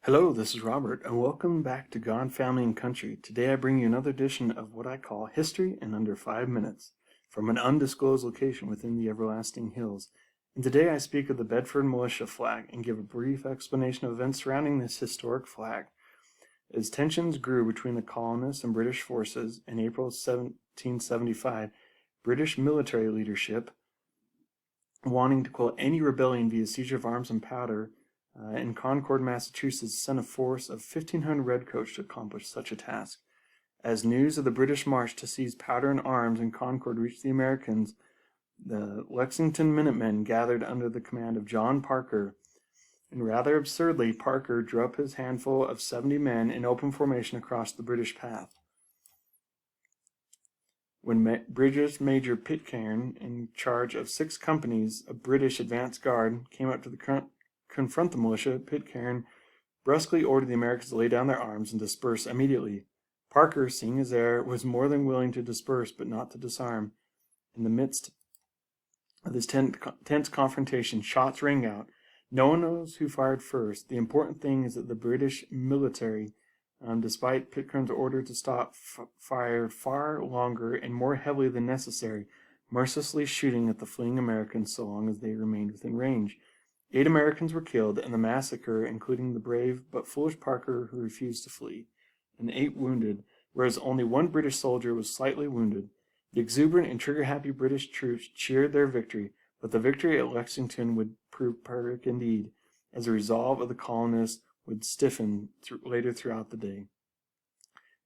Hello, this is Robert, and welcome back to God, Family, and Country. Today I bring you another edition of what I call History in Under 5 Minutes, from an undisclosed location within the everlasting hills. And today I speak of the Bedford Militia flag and give a brief explanation of events surrounding this historic flag. As tensions grew between the colonists and British forces in April 1775, British military leadership, wanting to quell any rebellion via seizure of arms and powder, in Concord, Massachusetts, sent a force of 1,500 redcoats to accomplish such a task. As news of the British march to seize powder and arms in Concord reached the Americans, the Lexington Minutemen gathered under the command of John Parker, and rather absurdly, Parker drew up his handful of 70 men in open formation across the British path. When British Major Pitcairn, in charge of 6 companies of British advance guard, came up to confront the militia, Pitcairn brusquely ordered the Americans to lay down their arms and disperse immediately. Parker, seeing his error, was more than willing to disperse, but not to disarm. In the midst of this tense confrontation, shots rang out. No one knows who fired first. The important thing is that the British military, despite Pitcairn's order to stop, fired far longer and more heavily than necessary, mercilessly shooting at the fleeing Americans so long as they remained within range. 8 Americans were killed in the massacre, including the brave but foolish Parker, who refused to flee, and 8 wounded, whereas only 1 British soldier was slightly wounded. The exuberant and trigger-happy British troops cheered their victory, but the victory at Lexington would prove Pyrrhic indeed, as the resolve of the colonists would stiffen later throughout the day.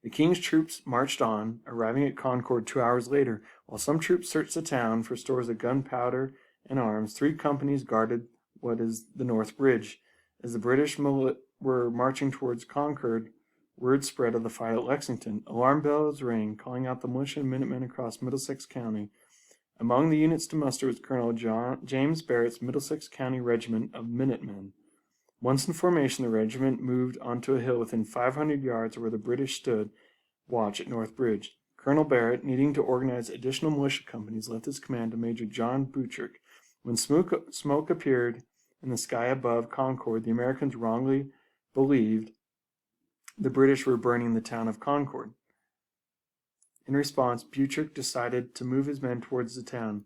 The King's troops marched on, arriving at Concord 2 hours later. While some troops searched the town for stores of gunpowder and arms, 3 companies guarded what is the North Bridge. As the British were marching towards Concord, word spread of the fight at Lexington. Alarm bells rang, calling out the militia and Minutemen across Middlesex County. Among the units to muster was Colonel James Barrett's Middlesex County Regiment of Minutemen. Once in formation, the regiment moved onto a hill within 500 yards of where the British stood watch at North Bridge. Colonel Barrett, needing to organize additional militia companies, left his command to Major John Buttrick. When smoke appeared in the sky above Concord, the Americans wrongly believed the British were burning the town of Concord. In response, Buttrick decided to move his men towards the town.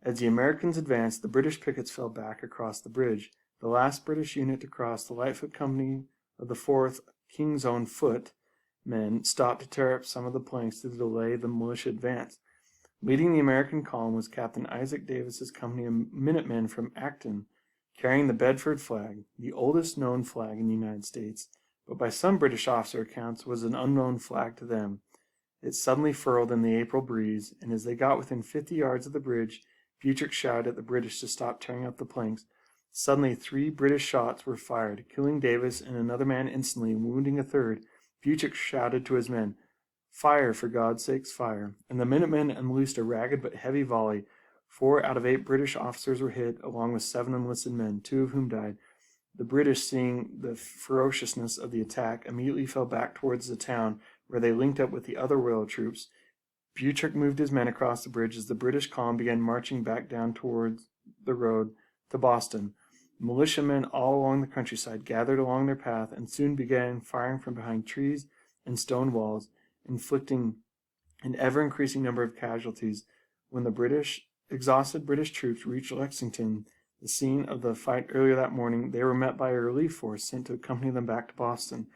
As the Americans advanced, the British pickets fell back across the bridge. The last British unit to cross, the Lightfoot Company of the 4th King's Own Foot men, stopped to tear up some of the planks to delay the militia advance. Leading the American column was Captain Isaac Davis's company of Minutemen from Acton, carrying the Bedford flag, the oldest known flag in the United States, but by some British officer accounts was an unknown flag to them. It suddenly furled in the April breeze, and as they got within 50 yards of the bridge, Buttrick shouted at the British to stop tearing up the planks. Suddenly 3 British shots were fired, killing Davis and another man instantly, and wounding a third. Buttrick shouted to his men, "Fire, for God's sakes, fire!" And the Minutemen unloosed a ragged but heavy volley. 4 out of 8 British officers were hit, along with 7 enlisted men, 2 of whom died. The British, seeing the ferociousness of the attack, immediately fell back towards the town, where they linked up with the other royal troops. Buttrick moved his men across the bridge as the British column began marching back down towards the road to Boston. Militiamen all along the countryside gathered along their path and soon began firing from behind trees and stone walls, inflicting an ever-increasing number of casualties. When the exhausted British troops reached Lexington, the scene of the fight earlier that morning, they were met by a relief force sent to accompany them back to Boston.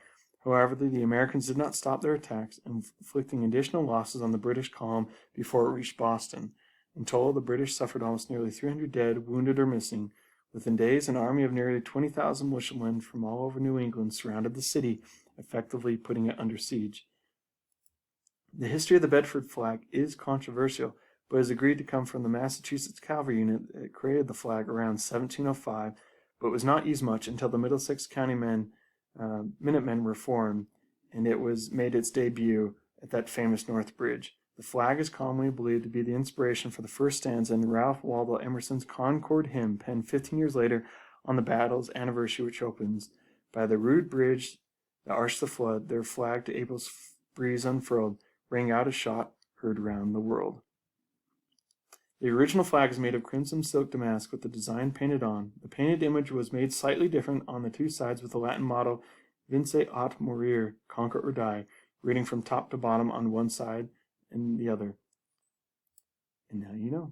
However, the Americans did not stop their attacks, inflicting additional losses on the British column before it reached Boston. In total, the British suffered almost nearly 300 dead, wounded, or missing. Within days, an army of nearly 20,000 militiamen from all over New England surrounded the city, effectively putting it under siege. The history of the Bedford flag is controversial, but is agreed to come from the Massachusetts cavalry unit that created the flag around 1705, but was not used much until the Middlesex County Minutemen were formed, and it made its debut at that famous North Bridge. The flag is commonly believed to be the inspiration for the first stanza in Ralph Waldo Emerson's Concord hymn, penned 15 years later on the battle's anniversary, which opens, "By the rude bridge that arched the flood, their flag to April's breeze unfurled, rang out a shot heard round the world." The original flag is made of crimson silk damask with the design painted on. The painted image was made slightly different on the 2 sides with the Latin motto Vince aut mourir, conquer or die, reading from top to bottom on one side and the other. And now you know.